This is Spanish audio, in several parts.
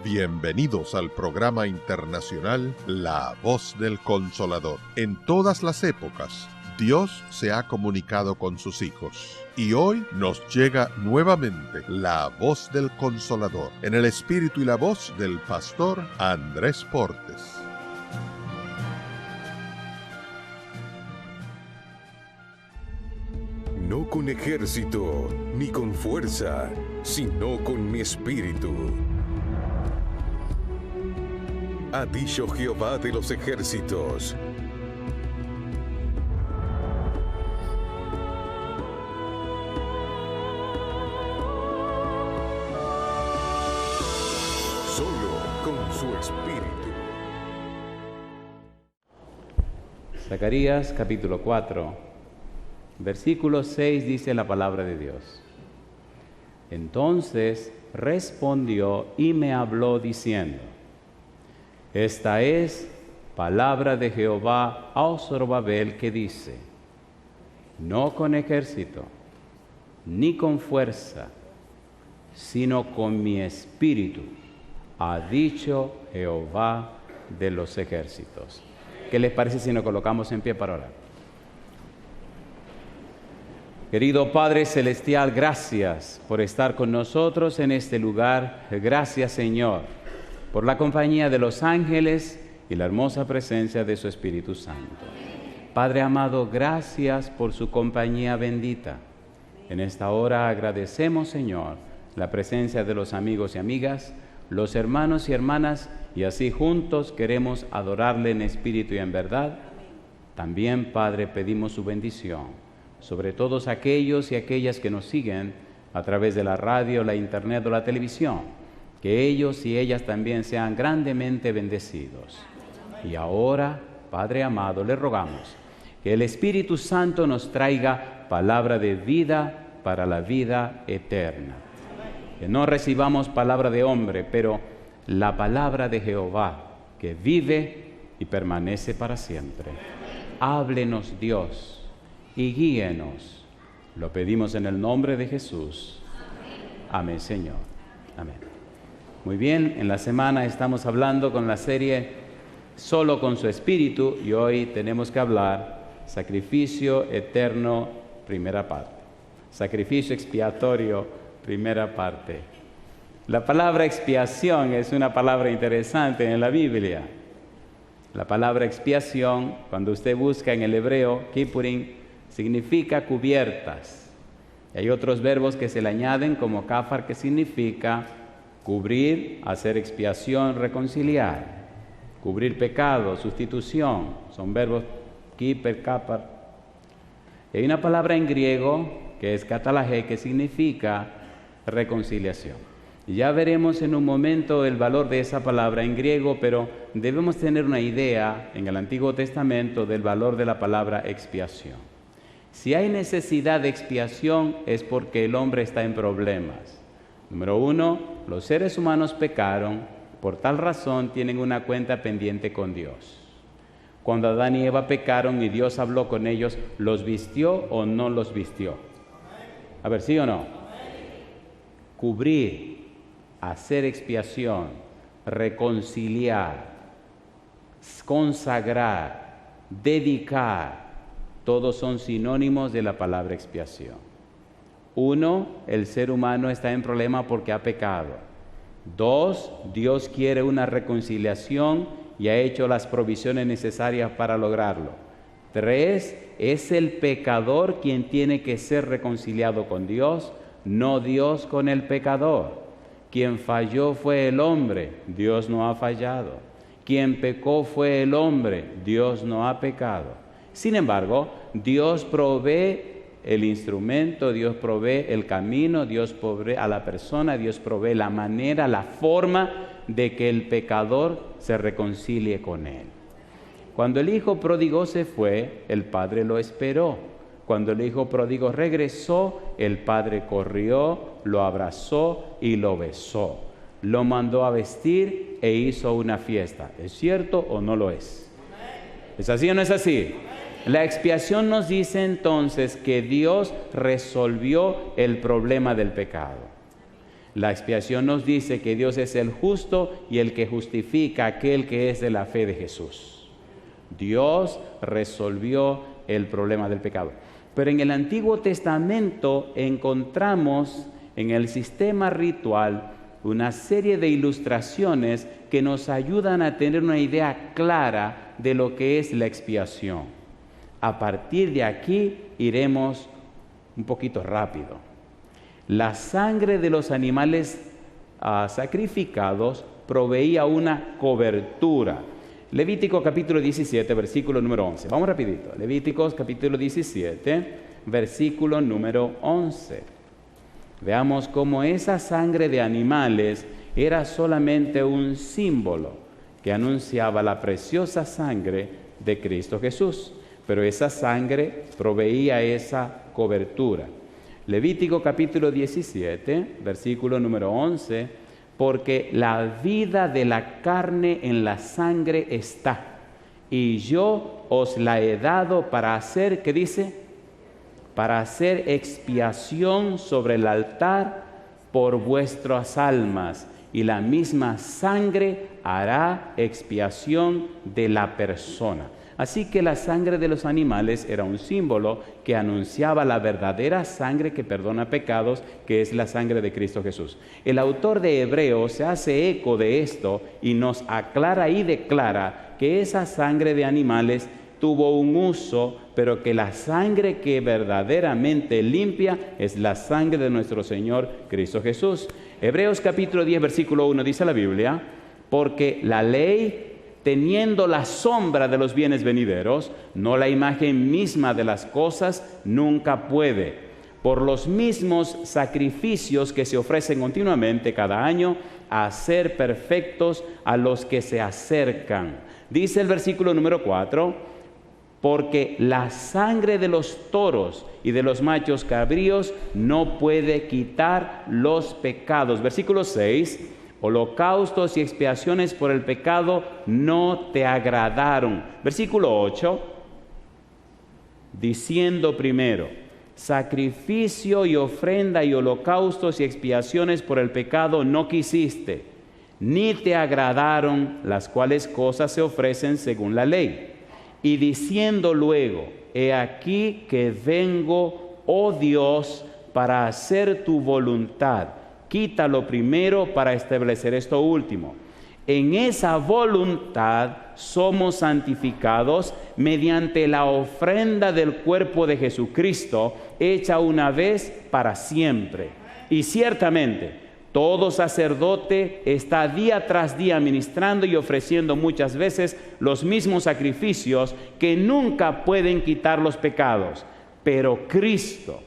Bienvenidos al programa internacional La Voz del Consolador. En todas las épocas, Dios se ha comunicado con sus hijos. Y hoy nos llega nuevamente la Voz del Consolador, en el espíritu y la voz del pastor Andrés Portes. No con ejército, ni con fuerza, sino con mi espíritu. Ha dicho Jehová de los ejércitos. Solo con su espíritu. Zacarías capítulo 4, versículo 6 dice la palabra de Dios. Entonces respondió y me habló diciendo: Esta es palabra de Jehová a Zorobabel, que dice: No con ejército, ni con fuerza, sino con mi espíritu, ha dicho Jehová de los ejércitos. ¿Qué les parece si nos colocamos en pie para orar? Querido Padre Celestial, gracias por estar con nosotros en este lugar. Gracias, Señor, por la compañía de los ángeles y la hermosa presencia de su Espíritu Santo. Padre amado, gracias por su compañía bendita. En esta hora agradecemos, Señor, la presencia de los amigos y amigas, los hermanos y hermanas, y así juntos queremos adorarle en espíritu y en verdad. También, Padre, pedimos su bendición sobre todos aquellos y aquellas que nos siguen a través de la radio, la internet o la televisión. Que ellos y ellas también sean grandemente bendecidos. Y ahora, Padre amado, le rogamos que el Espíritu Santo nos traiga palabra de vida para la vida eterna. Que no recibamos palabra de hombre, pero la palabra de Jehová, que vive y permanece para siempre. Háblenos, Dios, y guíenos. Lo pedimos en el nombre de Jesús. Amén, Señor. Amén. Muy bien, en la semana estamos hablando con la serie Solo con su Espíritu, y hoy tenemos que hablar Sacrificio Eterno, primera parte. Sacrificio expiatorio, primera parte. La palabra expiación es una palabra interesante en la Biblia. La palabra expiación, cuando usted busca en el hebreo, kippurim, significa cubiertas. Y hay otros verbos que se le añaden, como kafar, que significa cubrir, hacer expiación, reconciliar. Cubrir pecado, sustitución, son verbos kiper, kapar. Y hay una palabra en griego que es katalage, que significa reconciliación. Y ya veremos en un momento el valor de esa palabra en griego, pero debemos tener una idea en el Antiguo Testamento del valor de la palabra expiación. Si hay necesidad de expiación es porque el hombre está en problemas. Número uno, los seres humanos pecaron, por tal razón tienen una cuenta pendiente con Dios. Cuando Adán y Eva pecaron y Dios habló con ellos, ¿los vistió o no los vistió? A ver, ¿sí o no? Cubrir, hacer expiación, reconciliar, consagrar, dedicar, todos son sinónimos de la palabra expiación. Uno, el ser humano está en problema porque ha pecado. Dos, Dios quiere una reconciliación y ha hecho las provisiones necesarias para lograrlo. Tres, es el pecador quien tiene que ser reconciliado con Dios, no Dios con el pecador. Quien falló fue el hombre, Dios no ha fallado. Quien pecó fue el hombre, Dios no ha pecado. Sin embargo, Dios provee el instrumento, Dios provee el camino, Dios provee a la persona, Dios provee la manera, la forma de que el pecador se reconcilie con Él. Cuando el hijo pródigo se fue, el padre lo esperó. Cuando el hijo pródigo regresó, el padre corrió, lo abrazó y lo besó. Lo mandó a vestir e hizo una fiesta. ¿Es cierto o no lo es? ¿Es así o no es así? La expiación nos dice entonces que Dios resolvió el problema del pecado. La expiación nos dice que Dios es el justo y el que justifica a aquel que es de la fe de Jesús. Dios resolvió el problema del pecado. Pero en el Antiguo Testamento encontramos en el sistema ritual una serie de ilustraciones que nos ayudan a tener una idea clara de lo que es la expiación. A partir de aquí iremos un poquito rápido. La sangre de los animales sacrificados proveía una cobertura. Levítico capítulo 17, versículo número 11. Vamos rapidito. Levíticos capítulo 17, versículo número 11. Veamos cómo esa sangre de animales era solamente un símbolo que anunciaba la preciosa sangre de Cristo Jesús. Pero esa sangre proveía esa cobertura. Levítico capítulo 17, versículo número 11, porque la vida de la carne en la sangre está, y yo os la he dado para hacer, ¿qué dice? Para hacer expiación sobre el altar por vuestras almas, y la misma sangre hará expiación de la persona. Así que la sangre de los animales era un símbolo que anunciaba la verdadera sangre que perdona pecados, que es la sangre de Cristo Jesús. El autor de Hebreos se hace eco de esto y nos aclara y declara que esa sangre de animales tuvo un uso, pero que la sangre que verdaderamente limpia es la sangre de nuestro Señor Cristo Jesús. Hebreos capítulo 10, versículo 1 dice la Biblia, porque la ley, teniendo la sombra de los bienes venideros, no la imagen misma de las cosas, nunca puede, por los mismos sacrificios que se ofrecen continuamente cada año, hacer perfectos a los que se acercan. Dice el versículo número 4, porque la sangre de los toros y de los machos cabríos no puede quitar los pecados. Versículo 6, holocaustos y expiaciones por el pecado no te agradaron. Versículo 8, diciendo primero, sacrificio y ofrenda y holocaustos y expiaciones por el pecado no quisiste, ni te agradaron, las cuales cosas se ofrecen según la ley. Y diciendo luego, he aquí que vengo, oh Dios, para hacer tu voluntad. Quítalo primero para establecer esto último. En esa voluntad somos santificados mediante la ofrenda del cuerpo de Jesucristo, hecha una vez para siempre. Y ciertamente, todo sacerdote está día tras día ministrando y ofreciendo muchas veces los mismos sacrificios que nunca pueden quitar los pecados. Pero Cristo,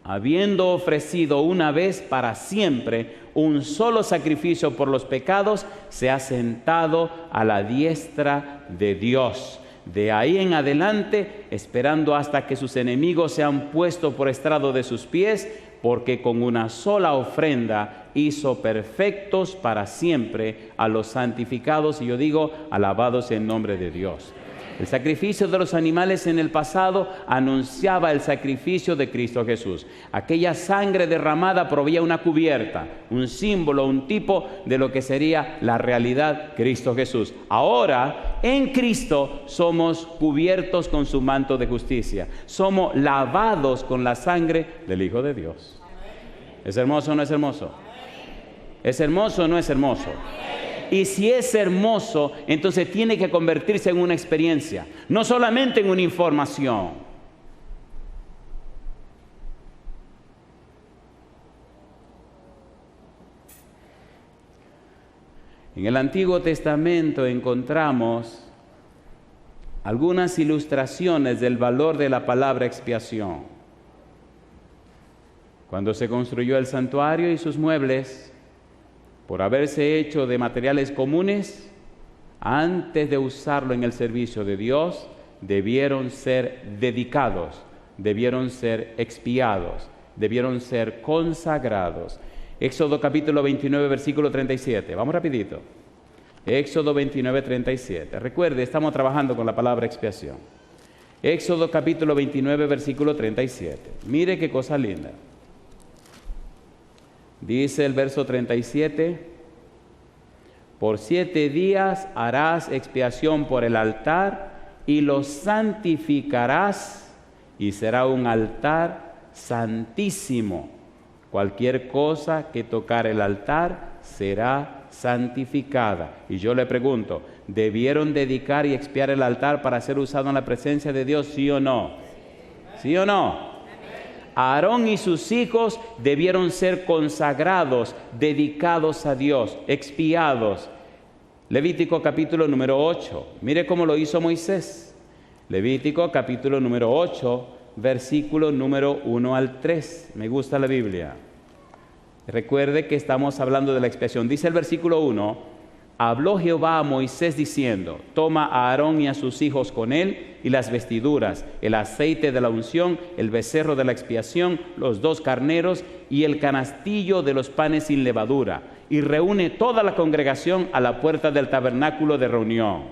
habiendo ofrecido una vez para siempre un solo sacrificio por los pecados, se ha sentado a la diestra de Dios. De ahí en adelante, esperando hasta que sus enemigos sean puestos por estrado de sus pies, porque con una sola ofrenda hizo perfectos para siempre a los santificados, y yo digo, alabados en nombre de Dios. El sacrificio de los animales en el pasado anunciaba el sacrificio de Cristo Jesús. Aquella sangre derramada proveía una cubierta, un símbolo, un tipo de lo que sería la realidad Cristo Jesús. Ahora, en Cristo somos cubiertos con su manto de justicia. Somos lavados con la sangre del Hijo de Dios. ¿Es hermoso o no es hermoso? ¿Es hermoso o no es hermoso? Y si es hermoso, entonces tiene que convertirse en una experiencia, no solamente en una información. En el Antiguo Testamento encontramos algunas ilustraciones del valor de la palabra expiación. Cuando se construyó el santuario y sus muebles, por haberse hecho de materiales comunes, antes de usarlo en el servicio de Dios, debieron ser dedicados, debieron ser expiados, debieron ser consagrados. Éxodo capítulo 29, versículo 37. Vamos rapidito. Éxodo 29, 37. Recuerde, estamos trabajando con la palabra expiación. Éxodo capítulo 29, versículo 37. Mire qué cosa linda. Dice el verso 37, por 7 días harás expiación por el altar y lo santificarás, y será un altar santísimo. Cualquier cosa que tocar el altar será santificada. Y yo le pregunto, ¿debieron dedicar y expiar el altar para ser usado en la presencia de Dios, sí o no? ¿Sí o no? Aarón y sus hijos debieron ser consagrados, dedicados a Dios, expiados. Levítico capítulo número 8. Mire cómo lo hizo Moisés. Levítico capítulo número 8, versículo número 1 al 3. Me gusta la Biblia. Recuerde que estamos hablando de la expiación. Dice el versículo 1, habló Jehová a Moisés diciendo, toma a Aarón y a sus hijos con él, y las vestiduras, el aceite de la unción, el becerro de la expiación, los 2 carneros y el canastillo de los panes sin levadura, y reúne toda la congregación a la puerta del tabernáculo de reunión.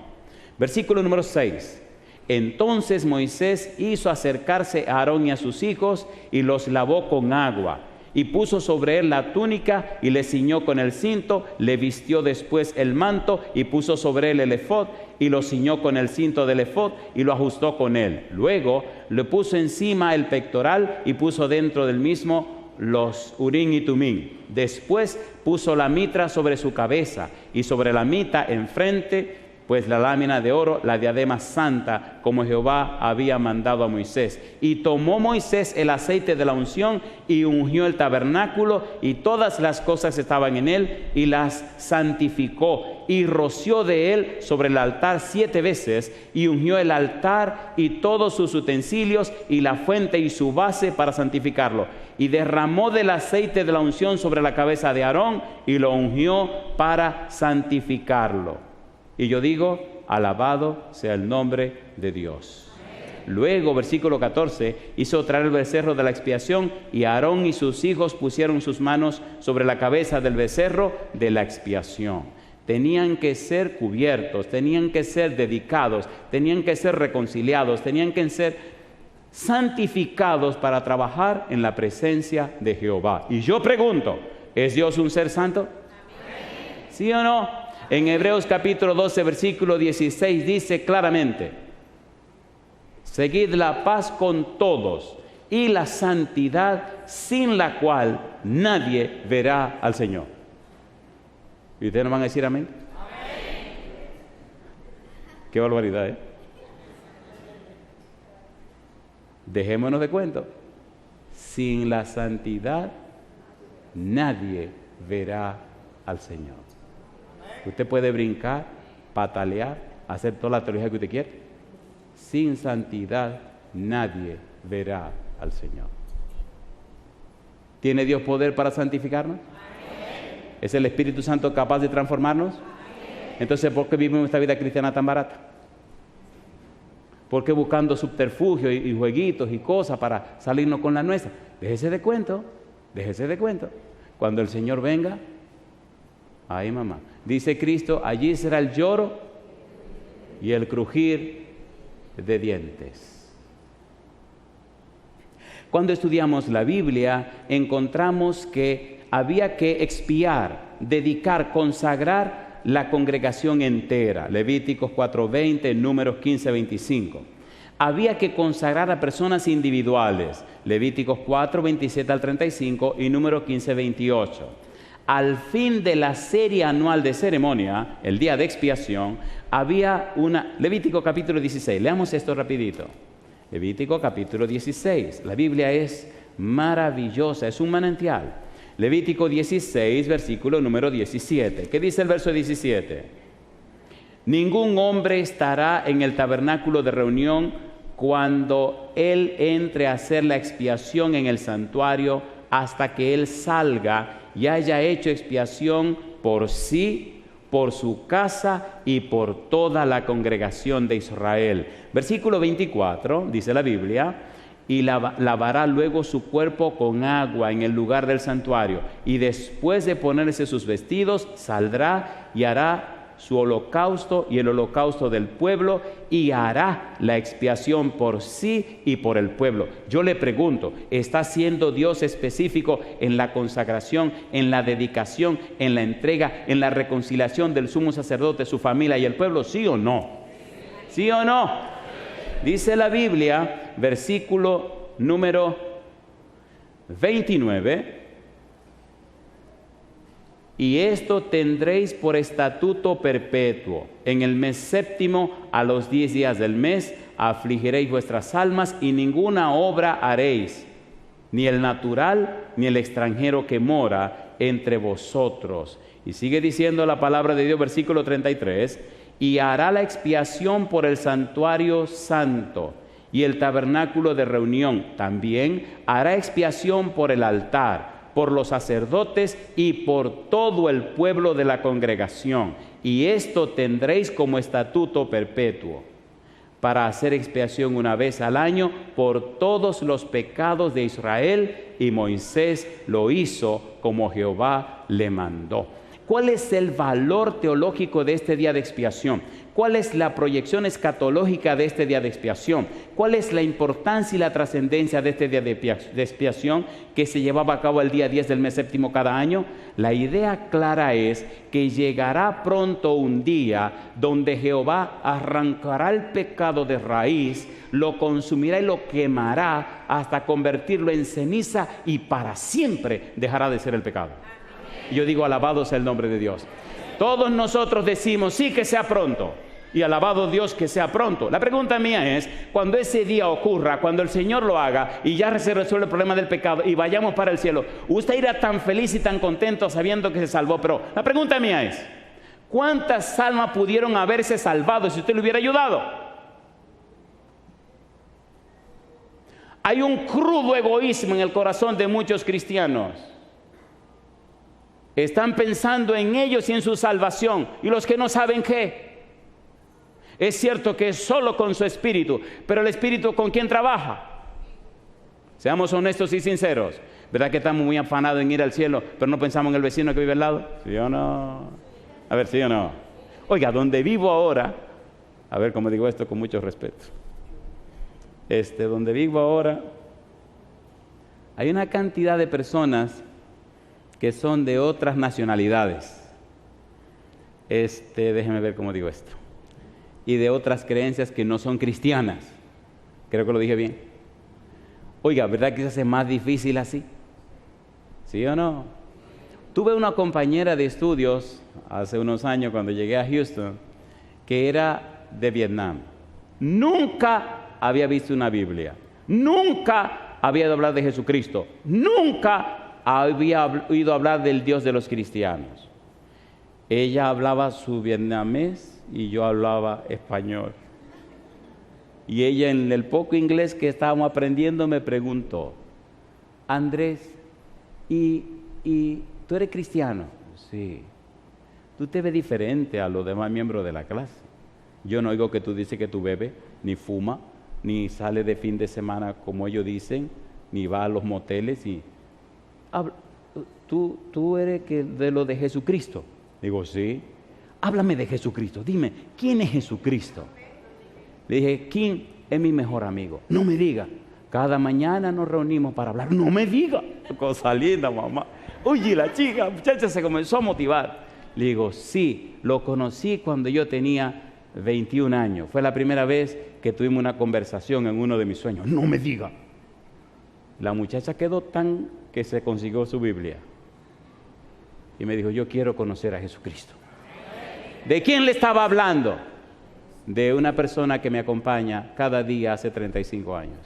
Versículo número 6. Entonces Moisés hizo acercarse a Aarón y a sus hijos, y los lavó con agua, y puso sobre él la túnica, y le ciñó con el cinto, le vistió después el manto, y puso sobre él el efod, y lo ciñó con el cinto del efod, y lo ajustó con él. Luego le puso encima el pectoral, y puso dentro del mismo los urín y tumín. Después puso la mitra sobre su cabeza, y sobre la mitra enfrente, pues la lámina de oro, la diadema santa, como Jehová había mandado a Moisés. Y tomó Moisés el aceite de la unción y ungió el tabernáculo y todas las cosas que estaban en él, y las santificó, y roció de él sobre el altar 7 veces, y ungió el altar y todos sus utensilios, y la fuente y su base para santificarlo. Y derramó del aceite de la unción sobre la cabeza de Aarón, y lo ungió para santificarlo. Y yo digo, alabado sea el nombre de Dios. Luego, versículo 14, hizo traer el becerro de la expiación, y Aarón y sus hijos pusieron sus manos sobre la cabeza del becerro de la expiación. Tenían que ser cubiertos, tenían que ser dedicados, tenían que ser reconciliados, tenían que ser santificados para trabajar en la presencia de Jehová. Y yo pregunto, ¿es Dios un ser santo? ¿Sí o no? En Hebreos capítulo 12, versículo 16 dice claramente, seguid la paz con todos y la santidad, sin la cual nadie verá al Señor. ¿Y ustedes no van a decir amén? Amén. Qué barbaridad, ¿eh? Dejémonos de cuento. Sin la santidad nadie verá al Señor. Usted puede brincar, patalear, hacer toda la teología que usted quiera. Sin santidad nadie verá al Señor. ¿Tiene Dios poder para santificarnos? Amén. ¿Es el Espíritu Santo capaz de transformarnos? Amén. Entonces, ¿por qué vivimos esta vida cristiana tan barata? ¿Por qué buscando subterfugios y jueguitos y cosas para salirnos con la nuestra? Déjese de cuento, déjese de cuento. Cuando el Señor venga, ay mamá, dice Cristo, allí será el lloro y el crujir de dientes. Cuando estudiamos la Biblia, encontramos que había que expiar, dedicar, consagrar la congregación entera. Levíticos 4:20, Números 15:25. Había que consagrar a personas individuales. Levíticos 4:27 al 35 y Números 15:28. Al fin de la serie anual de ceremonia, el día de expiación, había una... Levítico capítulo 16, leamos esto rapidito. Levítico capítulo 16, la Biblia es maravillosa, es un manantial. Levítico 16, versículo número 17. ¿Qué dice el verso 17? Ningún hombre estará en el tabernáculo de reunión cuando él entre a hacer la expiación en el santuario, hasta que él salga y haya hecho expiación por sí, por su casa y por toda la congregación de Israel. Versículo 24, dice la Biblia, y lavará luego su cuerpo con agua en el lugar del santuario, y después de ponerse sus vestidos, saldrá y hará su holocausto y el holocausto del pueblo, y hará la expiación por sí y por el pueblo. Yo le pregunto, ¿está siendo Dios específico en la consagración, en la dedicación, en la entrega, en la reconciliación del sumo sacerdote, su familia y el pueblo? ¿Sí o no? ¿Sí o no? Dice la Biblia, versículo número 29, y esto tendréis por estatuto perpetuo. En el mes séptimo, a los 10 días del mes, afligiréis vuestras almas y ninguna obra haréis, ni el natural, ni el extranjero que mora entre vosotros. Y sigue diciendo la palabra de Dios, versículo 33, y hará la expiación por el santuario santo y el tabernáculo de reunión. También hará expiación por el altar, por los sacerdotes y por todo el pueblo de la congregación. Y esto tendréis como estatuto perpetuo, para hacer expiación una vez al año por todos los pecados de Israel. Y Moisés lo hizo como Jehová le mandó. ¿Cuál es el valor teológico de este día de expiación? ¿Cuál es la proyección escatológica de este día de expiación? ¿Cuál es la importancia y la trascendencia de este día de expiación que se llevaba a cabo el día 10 del mes séptimo cada año? La idea clara es que llegará pronto un día donde Jehová arrancará el pecado de raíz, lo consumirá y lo quemará hasta convertirlo en ceniza, y para siempre dejará de ser el pecado. Yo digo, alabado sea el nombre de Dios. Todos nosotros decimos, sí, que sea pronto, y alabado Dios que sea pronto. La pregunta mía es, cuando ese día ocurra, cuando el Señor lo haga y ya se resuelve el problema del pecado y vayamos para el cielo, usted irá tan feliz y tan contento sabiendo que se salvó. Pero la pregunta mía es, ¿cuántas almas pudieron haberse salvado si usted le hubiera ayudado? Hay un crudo egoísmo en el corazón de muchos cristianos. Están pensando en ellos y en su salvación, y los que no saben qué. Es cierto que es solo con su espíritu, pero el espíritu, ¿con quién trabaja? Seamos honestos y sinceros. ¿Verdad que estamos muy afanados en ir al cielo, pero no pensamos en el vecino que vive al lado? ¿Sí o no? A ver, ¿sí o no? Oiga, donde vivo ahora, a ver cómo digo esto con mucho respeto. Donde vivo ahora, hay una cantidad de personas que son de otras nacionalidades. Déjeme ver cómo digo esto. Y de otras creencias que no son cristianas. Creo que lo dije bien. Oiga, ¿verdad que se hace más difícil así? ¿Sí o no? Tuve una compañera de estudios hace unos años cuando llegué a Houston, que era de Vietnam. Nunca había visto una Biblia. Nunca había oído hablar de Jesucristo. Nunca había oído hablar del Dios de los cristianos. Ella hablaba su vietnamés y yo hablaba español. Y ella, en el poco inglés que estábamos aprendiendo, me preguntó, Andrés, ¿y tú eres cristiano? Sí. Tú te ves diferente a los demás miembros de la clase. Yo no oigo que tú dices que tú bebes, ni fuma, ni sale de fin de semana como ellos dicen, ni va a los moteles. Y ¿Tú eres de lo de Jesucristo? Digo, sí. Háblame de Jesucristo. Dime, ¿quién es Jesucristo? Le dije, ¿quién es mi mejor amigo? No me diga. Cada mañana nos reunimos para hablar. No me diga. Cosa linda, mamá. Oye, la muchacha se comenzó a motivar. Le digo, sí, lo conocí cuando yo tenía 21 años. Fue la primera vez que tuvimos una conversación en uno de mis sueños. No me diga. La muchacha quedó tan que se consiguió su Biblia. Y me dijo, yo quiero conocer a Jesucristo. ¿De quién le estaba hablando? De una persona que me acompaña cada día hace 35 años.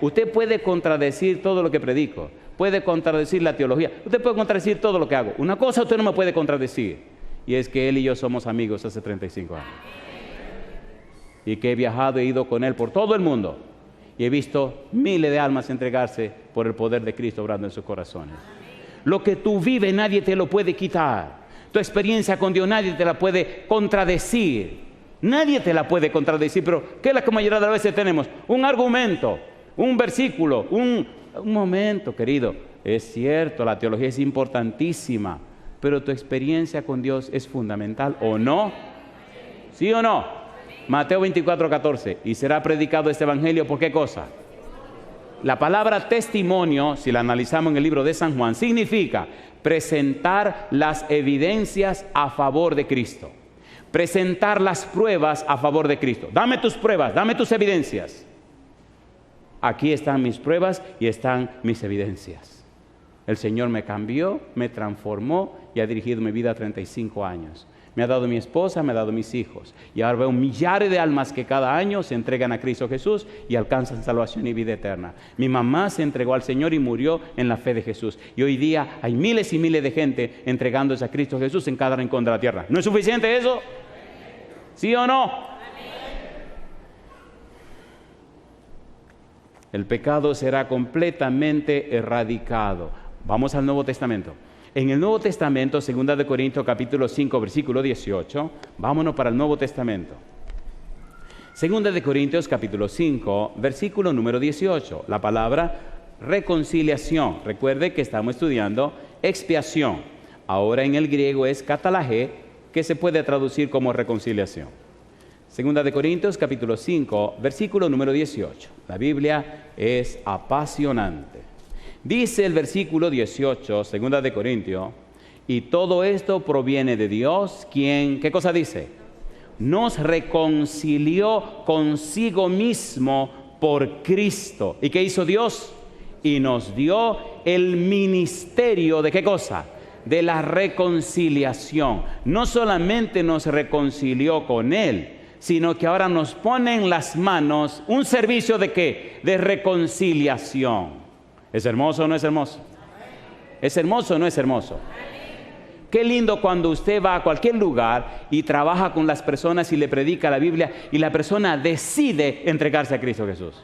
Usted puede contradecir todo lo que predico, puede contradecir la teología, usted puede contradecir todo lo que hago. Una cosa usted no me puede contradecir, y es que él y yo somos amigos hace 35 años. Y que he viajado, he ido con él por todo el mundo, y he visto miles de almas entregarse por el poder de Cristo obrando en sus corazones. Lo que tú vives nadie te lo puede quitar. Tu experiencia con Dios nadie te la puede contradecir. Nadie te la puede contradecir, pero ¿qué es la que mayoría de las veces tenemos? Un argumento, un versículo, un momento, querido. Es cierto, la teología es importantísima, pero tu experiencia con Dios es fundamental, ¿o no? ¿Sí o no? Mateo 24:14. Y será predicado este evangelio, ¿por qué cosa? La palabra testimonio, si la analizamos en el libro de San Juan, significa presentar las evidencias a favor de Cristo. Presentar las pruebas a favor de Cristo. Dame tus pruebas, dame tus evidencias. Aquí están mis pruebas y están mis evidencias. El Señor me cambió, me transformó y ha dirigido mi vida a 35 años. Me ha dado mi esposa, me ha dado mis hijos. Y ahora veo millares de almas que cada año se entregan a Cristo Jesús y alcanzan salvación y vida eterna. Mi mamá se entregó al Señor y murió en la fe de Jesús. Y hoy día hay miles y miles de gente entregándose a Cristo Jesús en cada rincón de la tierra. ¿No es suficiente eso? ¿Sí o no? El pecado será completamente erradicado. Vamos al Nuevo Testamento. En el Nuevo Testamento, 2 de Corintios capítulo 5, versículo 18, vámonos para el Nuevo Testamento. 2 de Corintios capítulo 5, versículo número 18, la palabra reconciliación. Recuerde que estamos estudiando expiación. Ahora en el griego es katalage, que se puede traducir como reconciliación. 2 de Corintios capítulo 5, versículo número 18. La Biblia es apasionante. Dice el versículo 18, 2 de Corintios, y todo esto proviene de Dios, quien, ¿qué cosa dice? Nos reconcilió consigo mismo por Cristo. ¿Y qué hizo Dios? Y nos dio el ministerio de ¿qué cosa? De la reconciliación. No solamente nos reconcilió con Él, sino que ahora nos pone en las manos un servicio de ¿qué? De reconciliación. ¿Es hermoso o no es hermoso? ¿Es hermoso o no es hermoso? Qué lindo cuando usted va a cualquier lugar y trabaja con las personas y le predica la Biblia y la persona decide entregarse a Cristo Jesús.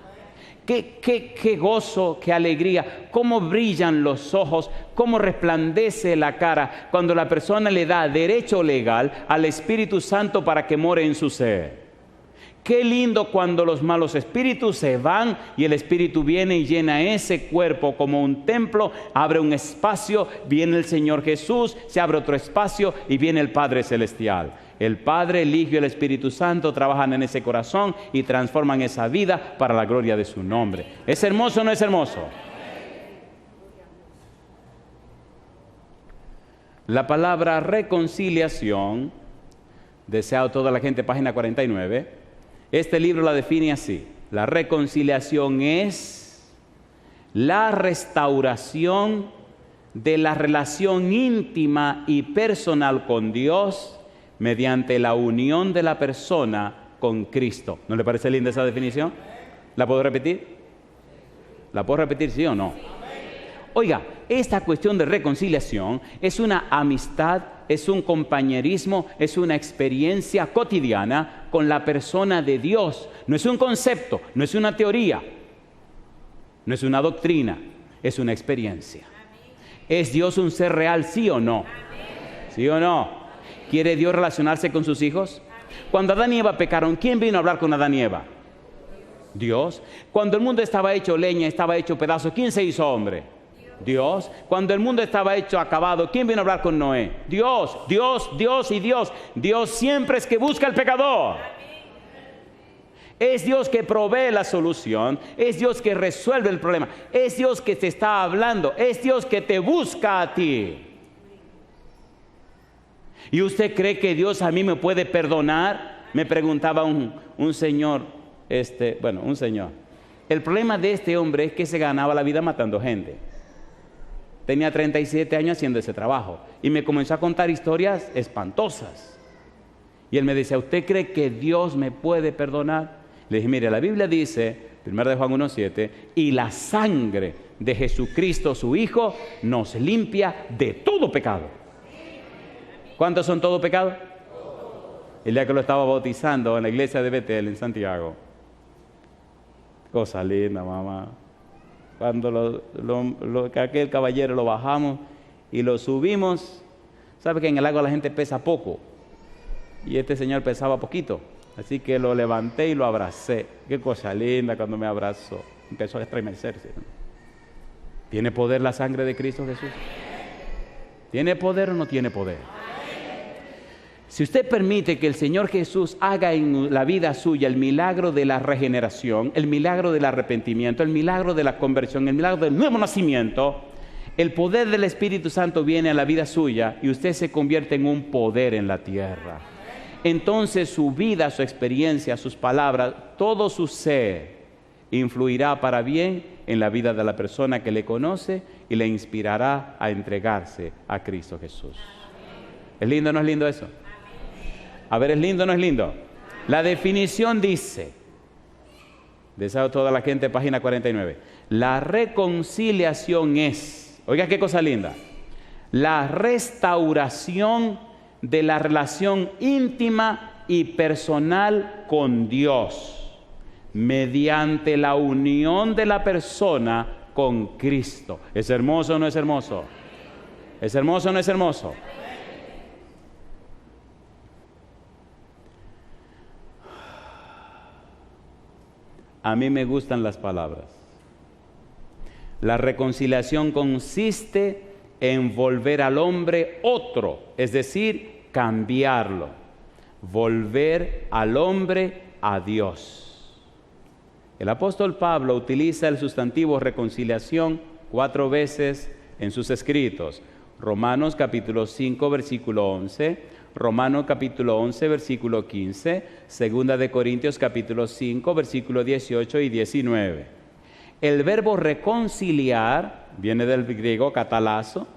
Qué gozo, qué alegría, cómo brillan los ojos, cómo resplandece la cara cuando la persona le da derecho legal al Espíritu Santo para que more en su ser. Qué lindo cuando los malos espíritus se van y el Espíritu viene y llena ese cuerpo como un templo, abre un espacio, viene el Señor Jesús, se abre otro espacio y viene el Padre Celestial. El Padre, el Hijo y el Espíritu Santo trabajan en ese corazón y transforman esa vida para la gloria de su nombre. ¿Es hermoso o no es hermoso? La palabra reconciliación, deseado toda la gente, página 49. Este libro la define así: la reconciliación es la restauración de la relación íntima y personal con Dios mediante la unión de la persona con Cristo. ¿No le parece linda esa definición? ¿La puedo repetir? ¿La puedo repetir, sí o no? Oiga, esta cuestión de reconciliación es una amistad, es un compañerismo, es una experiencia cotidiana con la persona de Dios. No es un concepto, no es una teoría, no es una doctrina, es una experiencia. ¿Es Dios un ser real, sí o no? ¿Sí o no? ¿Quiere Dios relacionarse con sus hijos? Cuando Adán y Eva pecaron, ¿quién vino a hablar con Adán y Eva? Dios. Cuando el mundo estaba hecho leña, estaba hecho pedazos, ¿quién se hizo hombre? Dios. Cuando el mundo estaba hecho acabado, ¿quién vino a hablar con Noé? Dios, Dios, Dios y Dios. Dios siempre es que busca al pecador. Es Dios que provee la solución. Es Dios que resuelve el problema. Es Dios que te está hablando. Es Dios que te busca a ti. ¿Y usted cree que Dios a mí me puede perdonar? Me preguntaba un señor, un señor. El problema de este hombre es que se ganaba la vida matando gente. Tenía 37 años haciendo ese trabajo y me comenzó a contar historias espantosas. Y él me decía, ¿usted cree que Dios me puede perdonar? Le dije, mire, la Biblia dice, 1 de Juan 1:7, y la sangre de Jesucristo, su Hijo, nos limpia de todo pecado. ¿Cuántos son todo pecado? El día que lo estaba bautizando en la iglesia de Betel, en Santiago. Cosa linda, mamá. Cuando aquel caballero lo bajamos y lo subimos, ¿sabe que en el agua la gente pesa poco? Y este señor pesaba poquito, así que lo levanté y lo abracé. Qué cosa linda cuando me abrazó. Empezó a estremecerse. ¿Tiene poder la sangre de Cristo Jesús? ¿Tiene poder o no tiene poder? Si usted permite que el Señor Jesús haga en la vida suya el milagro de la regeneración, el milagro del arrepentimiento, el milagro de la conversión, el milagro del nuevo nacimiento, el poder del Espíritu Santo viene a la vida suya y usted se convierte en un poder en la tierra. Entonces su vida, su experiencia, sus palabras, todo su ser influirá para bien en la vida de la persona que le conoce y le inspirará a entregarse a Cristo Jesús. ¿Es lindo o no es lindo eso? A ver, ¿es lindo o no es lindo? La definición dice, deseo toda la gente, página 49, la reconciliación es, oiga qué cosa linda, la restauración de la relación íntima y personal con Dios, mediante la unión de la persona con Cristo. ¿Es hermoso o no es hermoso? ¿Es hermoso o no es hermoso? A mí me gustan las palabras. La reconciliación consiste en volver al hombre otro, es decir, cambiarlo. Volver al hombre a Dios. El apóstol Pablo utiliza el sustantivo reconciliación 4 veces en sus escritos. Romanos capítulo 5, versículo 11. Romanos capítulo 11, versículo 15, Segunda de Corintios capítulo 5, versículo 18 y 19. El verbo reconciliar viene del griego katalazo,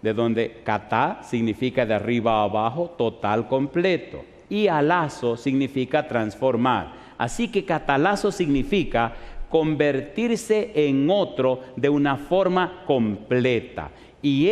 de donde kata significa de arriba a abajo, total, completo, y alazo significa transformar. Así que katalazo significa convertirse en otro de una forma completa. Y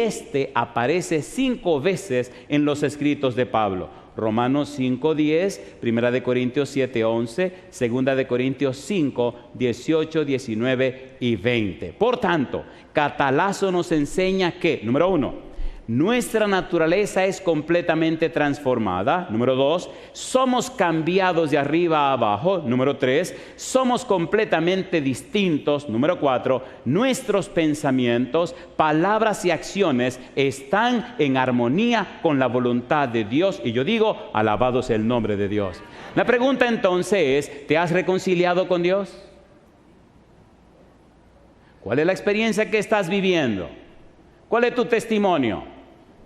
aparece 5 veces en los escritos de Pablo. Romanos 5:10, Primera de Corintios 7:11, Segunda de Corintios 5, 18, 19 y 20. Por tanto, catalazo nos enseña que, número 1, nuestra naturaleza es completamente transformada. Número 2, somos cambiados de arriba a abajo. Número 3, somos completamente distintos. Número 4, nuestros pensamientos, palabras y acciones están en armonía con la voluntad de Dios. Y yo digo, alabado sea el nombre de Dios. La pregunta entonces es, ¿te has reconciliado con Dios? ¿Cuál es la experiencia que estás viviendo? ¿Cuál es tu testimonio?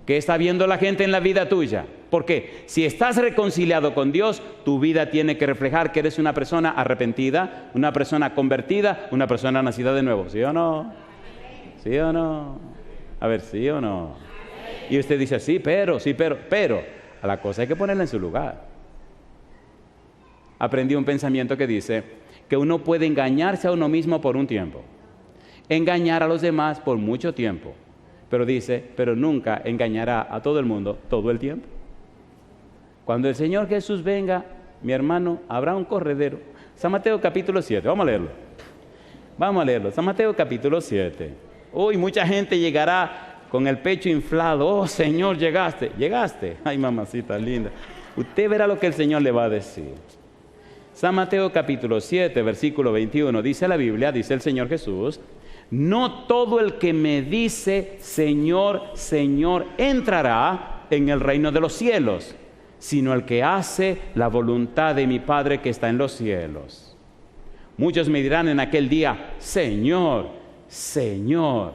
¿Qué está viendo la gente en la vida tuya? Porque si estás reconciliado con Dios, tu vida tiene que reflejar que eres una persona arrepentida, una persona convertida, una persona nacida de nuevo. ¿Sí o no? ¿Sí o no? A ver, ¿sí o no? Y usted dice, sí, pero, a la cosa hay que ponerla en su lugar. Aprendí un pensamiento que dice que uno puede engañarse a uno mismo por un tiempo, engañar a los demás por mucho tiempo. Pero dice, pero nunca engañará a todo el mundo todo el tiempo. Cuando el Señor Jesús venga, mi hermano, habrá un corredero. San Mateo capítulo 7, vamos a leerlo. San Mateo capítulo 7. Uy, mucha gente llegará con el pecho inflado. Oh, Señor, llegaste. Ay, mamacita linda. Usted verá lo que el Señor le va a decir. San Mateo capítulo 7, versículo 21, dice la Biblia, dice el Señor Jesús, no todo el que me dice, Señor, Señor, entrará en el reino de los cielos, sino el que hace la voluntad de mi Padre que está en los cielos. Muchos me dirán en aquel día, Señor, Señor,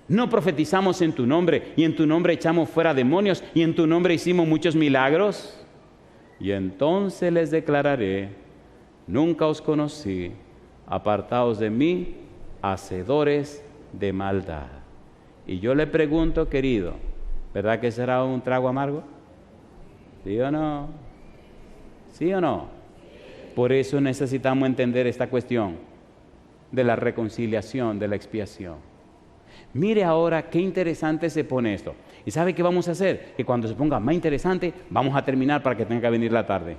¿no profetizamos en tu nombre y en tu nombre echamos fuera demonios y en tu nombre hicimos muchos milagros? Y entonces les declararé, nunca os conocí, apartaos de mí, hacedores de maldad. Y yo le pregunto, querido, ¿verdad que será un trago amargo? ¿Sí o no? ¿Sí o no? Por eso necesitamos entender esta cuestión de la reconciliación, de la expiación. Mire ahora qué interesante se pone esto. ¿Y sabe qué vamos a hacer? Que cuando se ponga más interesante, vamos a terminar para que tenga que venir la tarde.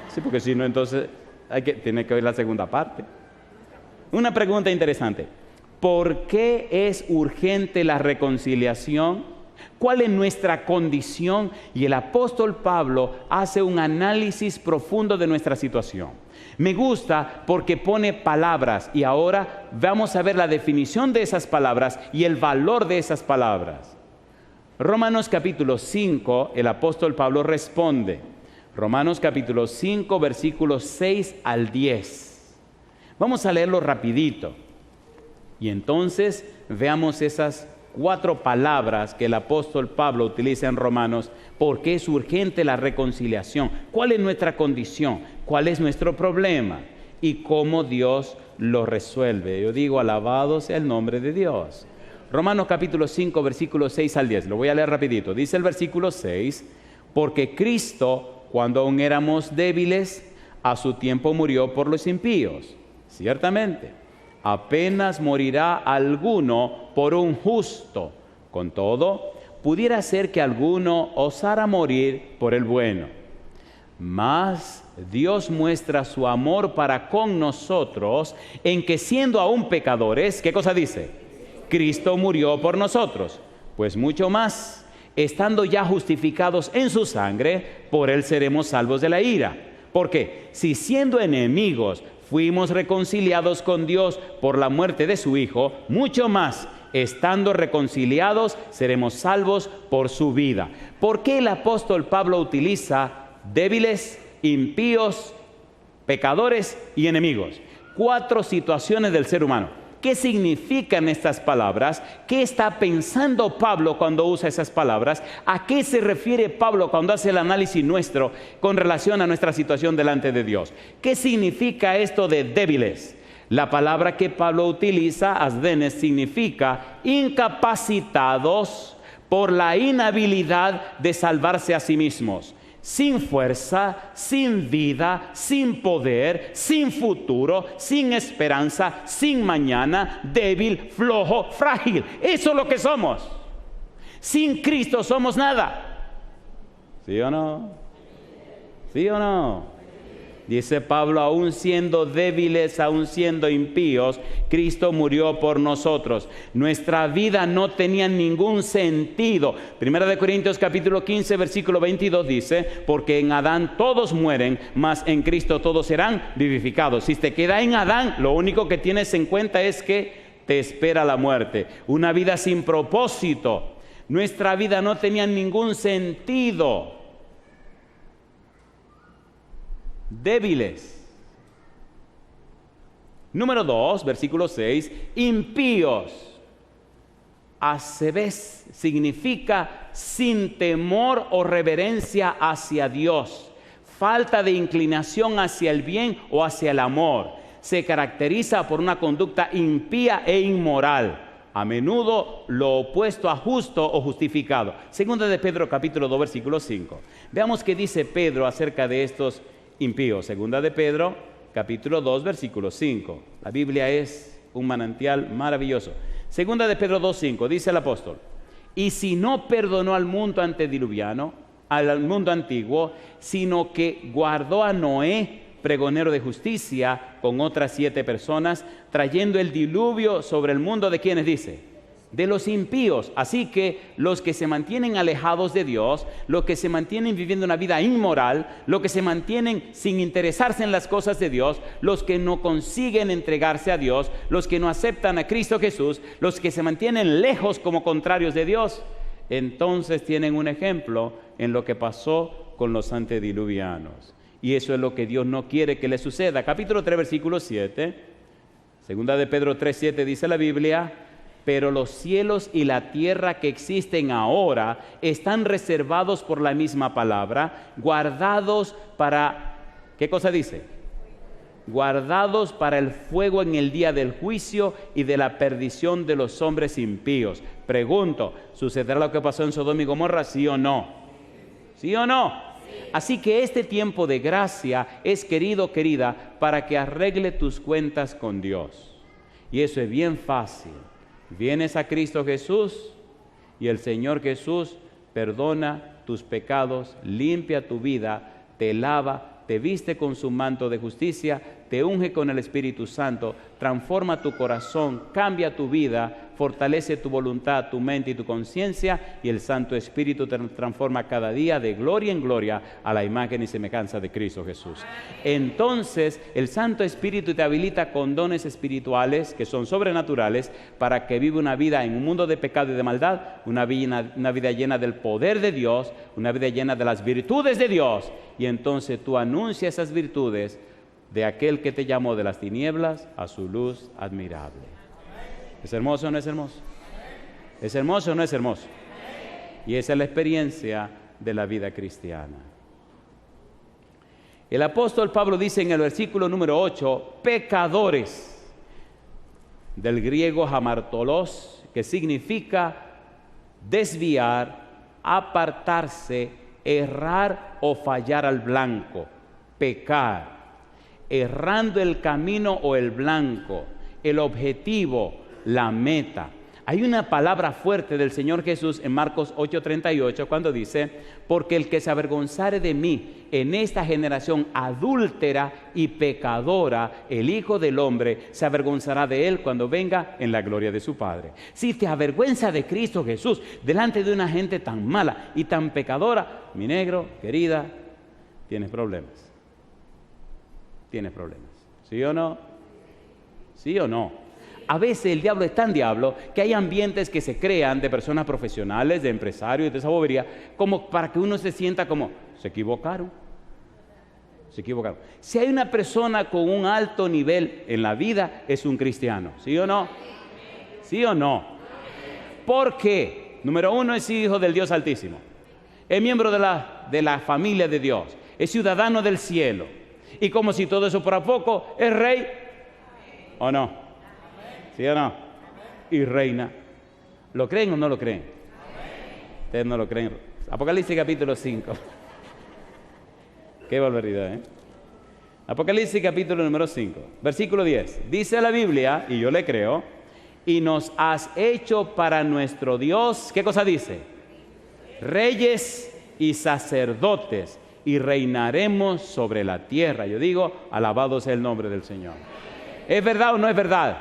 Sí, porque si no, entonces tiene que oír la segunda parte. Una pregunta interesante. ¿Por qué es urgente la reconciliación? ¿Cuál es nuestra condición? Y el apóstol Pablo hace un análisis profundo de nuestra situación. Me gusta porque pone palabras y ahora vamos a ver la definición de esas palabras y el valor de esas palabras. Romanos capítulo 5, el apóstol Pablo responde. Romanos capítulo 5, versículos 6 al 10. Vamos a leerlo rapidito. Y entonces veamos esas 4 palabras que el apóstol Pablo utiliza en Romanos. ¿Por qué es urgente la reconciliación? ¿Cuál es nuestra condición? ¿Cuál es nuestro problema? Y cómo Dios lo resuelve. Yo digo, alabado sea el nombre de Dios. Romanos capítulo 5, versículos 6 al 10. Lo voy a leer rapidito. Dice el versículo 6, porque Cristo, cuando aún éramos débiles, a su tiempo murió por los impíos. Ciertamente, apenas morirá alguno por un justo. Con todo, pudiera ser que alguno osara morir por el bueno. Mas Dios muestra su amor para con nosotros en que siendo aún pecadores, ¿qué cosa dice? Cristo murió por nosotros. Pues mucho más, estando ya justificados en su sangre, por él seremos salvos de la ira. Porque si siendo enemigos fuimos reconciliados con Dios por la muerte de su Hijo, mucho más, estando reconciliados, seremos salvos por su vida. ¿Por qué el apóstol Pablo utiliza débiles, impíos, pecadores y enemigos? 4 situaciones del ser humano. ¿Qué significan estas palabras? ¿Qué está pensando Pablo cuando usa esas palabras? ¿A qué se refiere Pablo cuando hace el análisis nuestro con relación a nuestra situación delante de Dios? ¿Qué significa esto de débiles? La palabra que Pablo utiliza, asdenes, significa incapacitados por la inhabilidad de salvarse a sí mismos. Sin fuerza, sin vida, sin poder, sin futuro, sin esperanza, sin mañana, débil, flojo, frágil. Eso es lo que somos. Sin Cristo somos nada. ¿Sí o no? ¿Sí o no? Dice Pablo, aún siendo débiles, aún siendo impíos, Cristo murió por nosotros. Nuestra vida no tenía ningún sentido. Primera de Corintios capítulo 15, versículo 22 dice, porque en Adán todos mueren, mas en Cristo todos serán vivificados. Si te quedas en Adán, lo único que tienes en cuenta es que te espera la muerte. Una vida sin propósito. Nuestra vida no tenía ningún sentido. Débiles. Número 2, versículo 6, impíos. Asebes significa sin temor o reverencia hacia Dios, falta de inclinación hacia el bien o hacia el amor. Se caracteriza por una conducta impía e inmoral, a menudo lo opuesto a justo o justificado. Segunda de Pedro capítulo 2, versículo 5. Veamos qué dice Pedro acerca de estos impíos. Segunda de Pedro, capítulo 2, versículo 5. La Biblia es un manantial maravilloso. Segunda de Pedro 2, 5, dice el apóstol, y si no perdonó al mundo antediluviano, al mundo antiguo, sino que guardó a Noé, pregonero de justicia, con otras 7 personas, trayendo el diluvio sobre el mundo de quienes dice, de los impíos. Así que los que se mantienen alejados de Dios, los que se mantienen viviendo una vida inmoral, los que se mantienen sin interesarse en las cosas de Dios, los que no consiguen entregarse a Dios, los que no aceptan a Cristo Jesús, los que se mantienen lejos como contrarios de Dios, entonces tienen un ejemplo en lo que pasó con los antediluvianos. Y eso es lo que Dios no quiere que le suceda. Capítulo 3, versículo 7. Segunda de Pedro 3, 7 dice la Biblia, pero los cielos y la tierra que existen ahora están reservados por la misma palabra, guardados para, ¿qué cosa dice? Guardados para el fuego en el día del juicio y de la perdición de los hombres impíos. Pregunto, ¿sucederá lo que pasó en Sodoma y Gomorra? ¿Sí o no? ¿Sí o no? Así que este tiempo de gracia es, querido, querida, para que arregle tus cuentas con Dios. Y eso es bien fácil. Vienes a Cristo Jesús y el Señor Jesús perdona tus pecados, limpia tu vida, te lava, te viste con su manto de justicia, te unge con el Espíritu Santo, transforma tu corazón, cambia tu vida, fortalece tu voluntad, tu mente y tu conciencia, y el Santo Espíritu te transforma cada día de gloria en gloria a la imagen y semejanza de Cristo Jesús. Entonces, el Santo Espíritu te habilita con dones espirituales que son sobrenaturales para que viva una vida en un mundo de pecado y de maldad, una vida llena del poder de Dios, una vida llena de las virtudes de Dios, y entonces tú anuncias esas virtudes de aquel que te llamó de las tinieblas a su luz admirable. ¿Es hermoso o no es hermoso? ¿Es hermoso o no es hermoso? Y esa es la experiencia de la vida cristiana. El apóstol Pablo dice en el versículo número 8, pecadores, del griego hamartolos, que significa desviar, apartarse, errar o fallar al blanco, pecar. Errando el camino o el blanco, el objetivo, la meta. Hay una palabra fuerte del Señor Jesús en Marcos 8:38 cuando dice, porque el que se avergonzare de mí en esta generación adúltera y pecadora, el Hijo del Hombre se avergonzará de él cuando venga en la gloria de su Padre. Si te avergüenza de Cristo Jesús delante de una gente tan mala y tan pecadora, mi negro, querida, tienes problemas. Tienes problemas. ¿Sí o no? ¿Sí o no? A veces el diablo es tan diablo que hay ambientes que se crean de personas profesionales, de empresarios, de esa bobería, como para que uno se sienta como, se equivocaron. Se equivocaron. Si hay una persona con un alto nivel en la vida, es un cristiano. ¿Sí o no? ¿Sí o no? ¿Por qué? Número uno, es hijo del Dios Altísimo. Es miembro de la familia de Dios. Es ciudadano del cielo. Y como si todo eso fuera poco, es rey, ¿o no? ¿Sí o no? Y reina. ¿Lo creen o no lo creen? Ustedes no lo creen. Apocalipsis capítulo 5. Qué barbaridad, ¿eh? Apocalipsis capítulo número 5, versículo 10. Dice la Biblia, y yo le creo, y nos has hecho para nuestro Dios, ¿qué cosa dice? Reyes y sacerdotes, y reinaremos sobre la tierra. Yo digo, alabado sea el nombre del Señor. ¿Es verdad o no es verdad?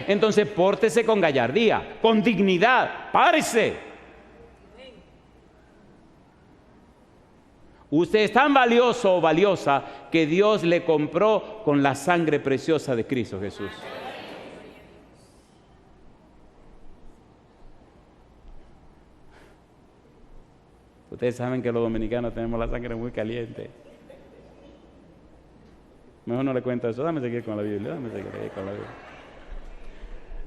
Entonces, pórtese con gallardía, con dignidad, párese. Usted es tan valioso o valiosa que Dios le compró con la sangre preciosa de Cristo Jesús. Ustedes saben que los dominicanos tenemos la sangre muy caliente. Mejor no le cuento eso. Dame seguir con la Biblia.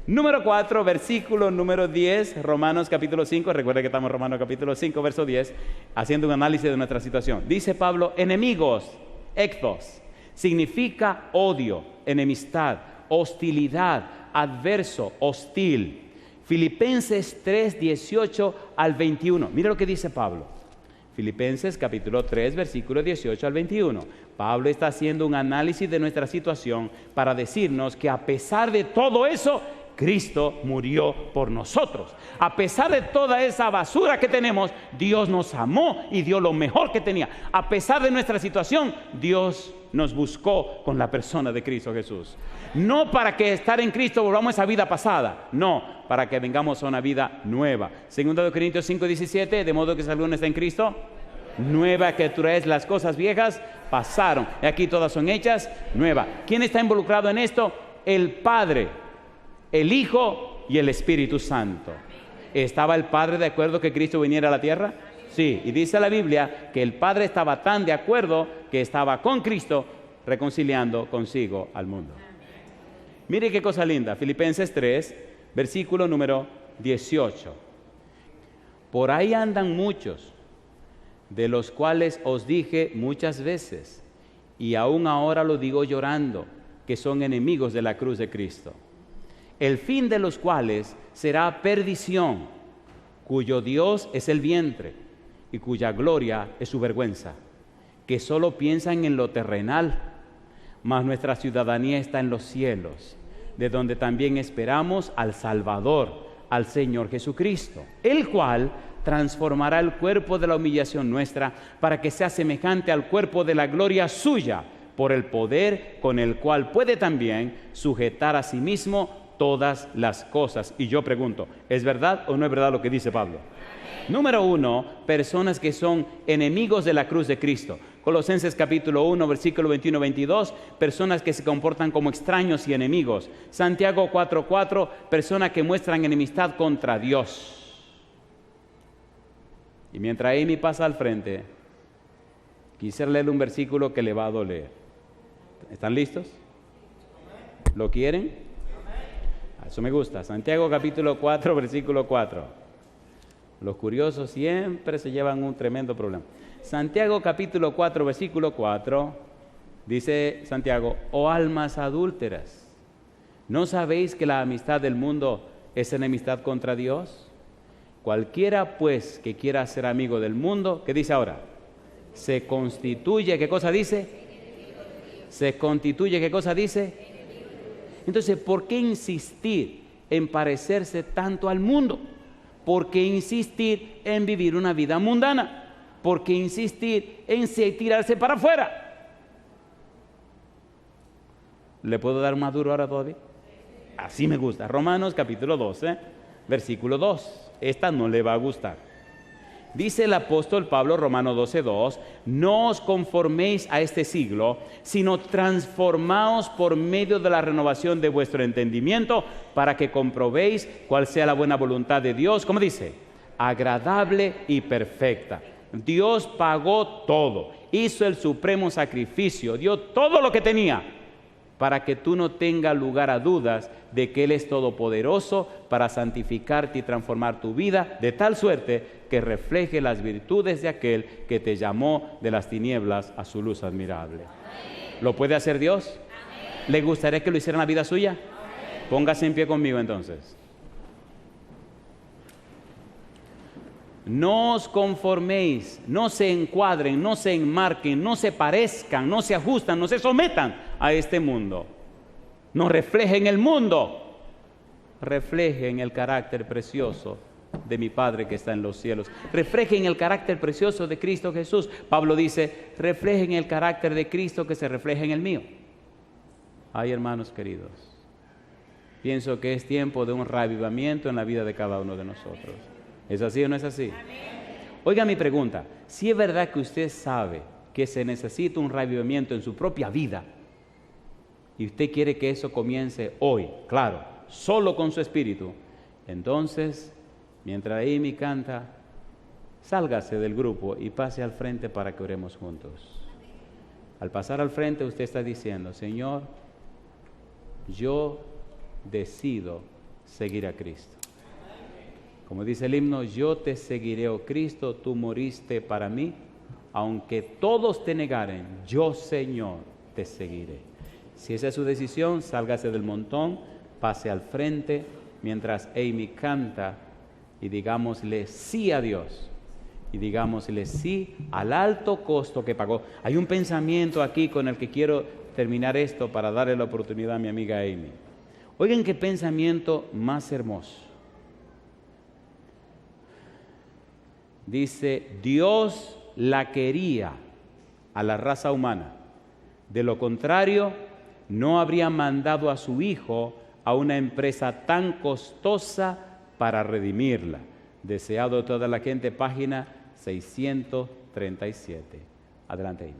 Número 4, versículo número 10, Romanos capítulo 5. Recuerden que estamos en Romanos capítulo 5, verso 10, haciendo un análisis de nuestra situación. Dice Pablo, enemigos, ektos, significa odio, enemistad, hostilidad, adverso, hostil. Filipenses 3, 18 al 21. Mira lo que dice Pablo. Filipenses capítulo 3, versículo 18 al 21. Pablo está haciendo un análisis de nuestra situación para decirnos que a pesar de todo eso, Cristo murió por nosotros. A pesar de toda esa basura que tenemos, Dios nos amó y dio lo mejor que tenía. A pesar de nuestra situación, Dios nos buscó con la persona de Cristo Jesús. No para que estar en Cristo volvamos a esa vida pasada, no, para que vengamos a una vida nueva. 2 Corintios 5, 17, de modo que si alguno está en Cristo, nueva criatura es, las cosas viejas pasaron, y aquí todas son hechas nuevas. ¿Quién está involucrado en esto? El Padre, el Hijo y el Espíritu Santo. ¿Estaba el Padre de acuerdo que Cristo viniera a la tierra? Sí, y dice la Biblia que el Padre estaba tan de acuerdo que estaba con Cristo reconciliando consigo al mundo. Mire qué cosa linda, Filipenses 3, versículo número 18. Por ahí andan muchos, de los cuales os dije muchas veces, y aún ahora lo digo llorando, que son enemigos de la cruz de Cristo, el fin de los cuales será perdición, cuyo Dios es el vientre, y cuya gloria es su vergüenza, que solo piensan en lo terrenal, mas nuestra ciudadanía está en los cielos, de donde también esperamos al Salvador, al Señor Jesucristo, el cual transformará el cuerpo de la humillación nuestra para que sea semejante al cuerpo de la gloria suya, por el poder con el cual puede también sujetar a sí mismo todas las cosas. Y yo pregunto, ¿es verdad o no es verdad lo que dice Pablo? Número 1, personas que son enemigos de la cruz de Cristo. Colosenses capítulo 1, versículo 21-22, personas que se comportan como extraños y enemigos. Santiago 4:4, personas que muestran enemistad contra Dios. Y mientras Amy pasa al frente, quisiera leerle un versículo que le va a doler. ¿Están listos? ¿Lo quieren? Eso me gusta. Santiago capítulo 4, versículo 4. Los curiosos siempre se llevan un tremendo problema. Santiago capítulo 4, versículo 4, dice Santiago: oh almas adúlteras, ¿no sabéis que la amistad del mundo es enemistad contra Dios? Cualquiera pues que quiera ser amigo del mundo, ¿qué dice ahora? Se constituye, ¿qué cosa dice? Se constituye, ¿qué cosa dice? Entonces, ¿por qué insistir en parecerse tanto al mundo? ¿Por qué insistir en vivir una vida mundana? ¿Por qué insistir en tirarse para afuera? ¿Le puedo dar más duro ahora todavía? Así me gusta. Romanos capítulo 12, versículo 2. Esta no le va a gustar. Dice el apóstol Pablo, Romanos 12:2, no os conforméis a este siglo, sino transformaos por medio de la renovación de vuestro entendimiento, para que comprobéis cuál sea la buena voluntad de Dios. ¿Cómo dice? Agradable y perfecta. Dios pagó todo, hizo el supremo sacrificio, dio todo lo que tenía, para que tú no tengas lugar a dudas de que Él es todopoderoso para santificarte y transformar tu vida de tal suerte que refleje las virtudes de aquel que te llamó de las tinieblas a su luz admirable. ¿Lo puede hacer Dios? ¿Le gustaría que lo hiciera en la vida suya? Póngase en pie conmigo entonces. No os conforméis, no se encuadren, no se enmarquen, no se parezcan, no se ajustan, no se sometan a este mundo. No reflejen el mundo, reflejen el carácter precioso de mi Padre que está en los cielos. Reflejen el carácter precioso de Cristo Jesús. Pablo dice, reflejen el carácter de Cristo que se refleja en el mío. Ay, hermanos queridos, pienso que es tiempo de un reavivamiento en la vida de cada uno de nosotros. ¿Es así o no es así? Oiga mi pregunta, si es verdad que usted sabe que se necesita un reavivamiento en su propia vida y usted quiere que eso comience hoy, claro, solo con su espíritu, entonces, mientras Amy canta, sálgase del grupo y pase al frente para que oremos juntos. Al pasar al frente usted está diciendo, Señor, yo decido seguir a Cristo. Como dice el himno, yo te seguiré, oh Cristo, tú moriste para mí, aunque todos te negaren, yo, Señor, te seguiré. Si esa es su decisión, sálgase del montón, pase al frente, mientras Amy canta, y digámosle sí a Dios, y digámosle sí al alto costo que pagó. Hay un pensamiento aquí con el que quiero terminar esto para darle la oportunidad a mi amiga Amy. Oigan qué pensamiento más hermoso. Dice, Dios la quería a la raza humana. De lo contrario, no habría mandado a su Hijo a una empresa tan costosa para redimirla. Deseado de toda la gente, página 637. Adelante, Amy.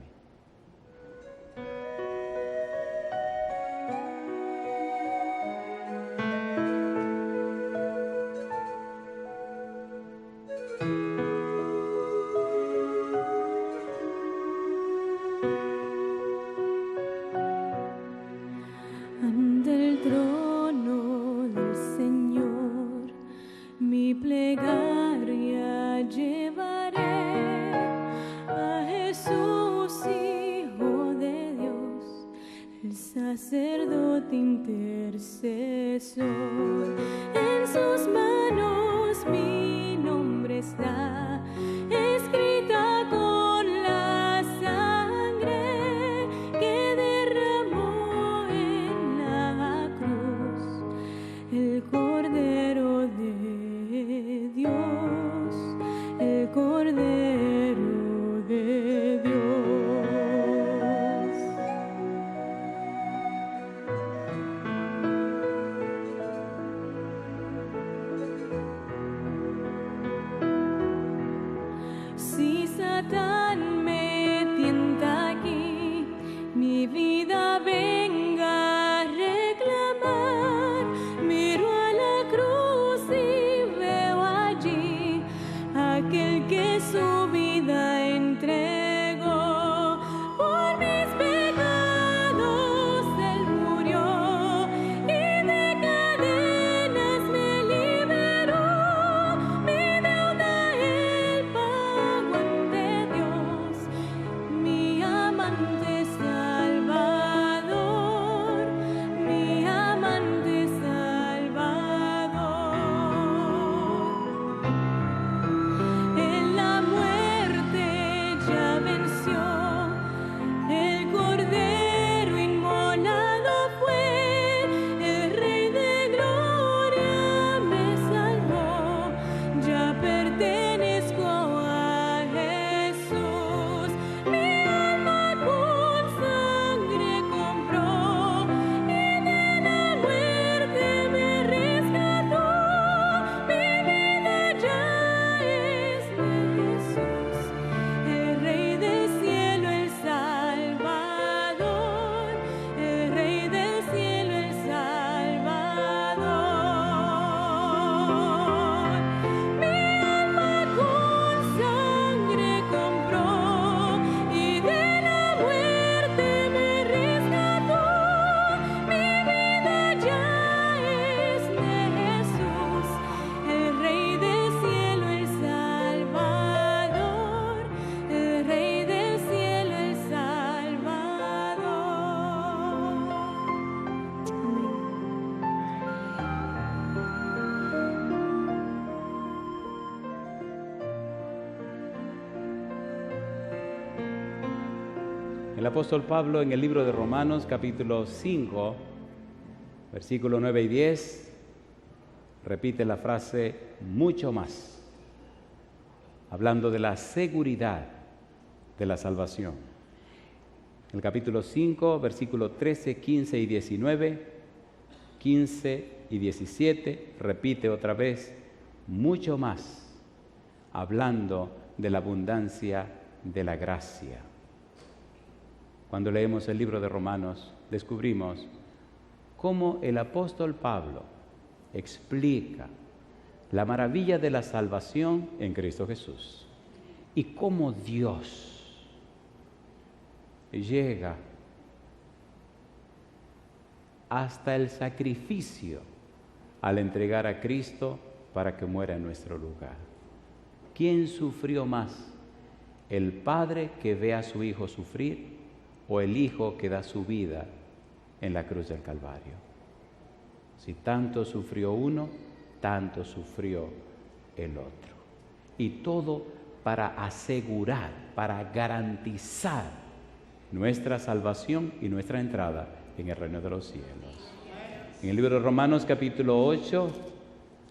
Sacerdote intercesor, en sus manos mi nombre está, escrita con la sangre que derramó en la cruz, el Cordero de Dios, el Cordero de Dios. El apóstol Pablo en el libro de Romanos capítulo 5, versículo 9 y 10, repite la frase mucho más, hablando de la seguridad de la salvación. El capítulo 5, versículo 13, 15 y 19, 15 y 17, repite otra vez, mucho más, hablando de la abundancia de la gracia. Cuando leemos el libro de Romanos, descubrimos cómo el apóstol Pablo explica la maravilla de la salvación en Cristo Jesús y cómo Dios llega hasta el sacrificio al entregar a Cristo para que muera en nuestro lugar. ¿Quién sufrió más? ¿El padre que ve a su hijo sufrir o el hijo que da su vida en la cruz del Calvario? Si tanto sufrió uno, tanto sufrió el otro. Y todo para asegurar, para garantizar nuestra salvación y nuestra entrada en el reino de los cielos. En el libro de Romanos capítulo 8,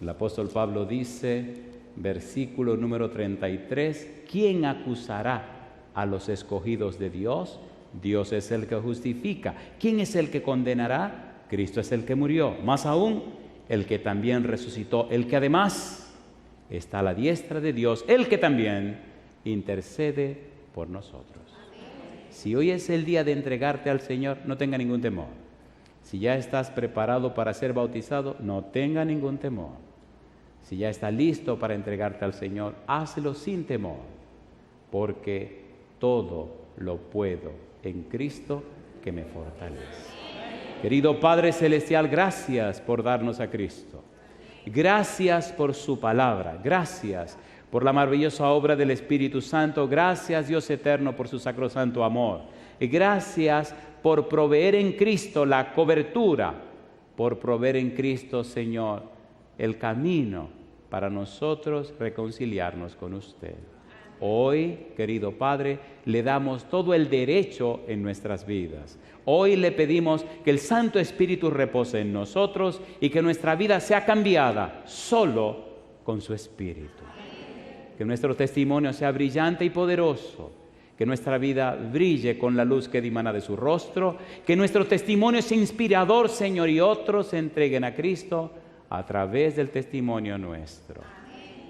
el apóstol Pablo dice, versículo número 33, ¿quién acusará a los escogidos de Dios? Dios es el que justifica. ¿Quién es el que condenará? Cristo es el que murió. Más aún, el que también resucitó, el que además está a la diestra de Dios, el que también intercede por nosotros. Si hoy es el día de entregarte al Señor, no tenga ningún temor. Si ya estás preparado para ser bautizado, no tenga ningún temor. Si ya está listo para entregarte al Señor, hazlo sin temor, porque todo lo puedo en Cristo que me fortalece. Querido Padre Celestial, gracias por darnos a Cristo. Gracias por su palabra. Gracias por la maravillosa obra del Espíritu Santo. Gracias, Dios eterno, por su sacrosanto amor. Y gracias por proveer en Cristo la cobertura, por proveer en Cristo, Señor, el camino para nosotros reconciliarnos con usted. Hoy, querido Padre, le damos todo el derecho en nuestras vidas. Hoy le pedimos que el Santo Espíritu repose en nosotros y que nuestra vida sea cambiada solo con su Espíritu. Que nuestro testimonio sea brillante y poderoso, que nuestra vida brille con la luz que dimana de su rostro, que nuestro testimonio sea inspirador, Señor, y otros se entreguen a Cristo a través del testimonio nuestro.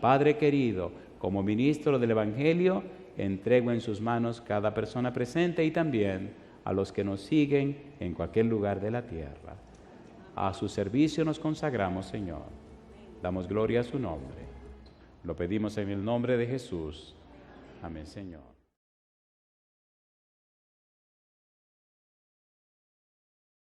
Padre querido, como ministro del Evangelio, entrego en sus manos cada persona presente y también a los que nos siguen en cualquier lugar de la tierra. A su servicio nos consagramos, Señor. Damos gloria a su nombre. Lo pedimos en el nombre de Jesús. Amén, Señor.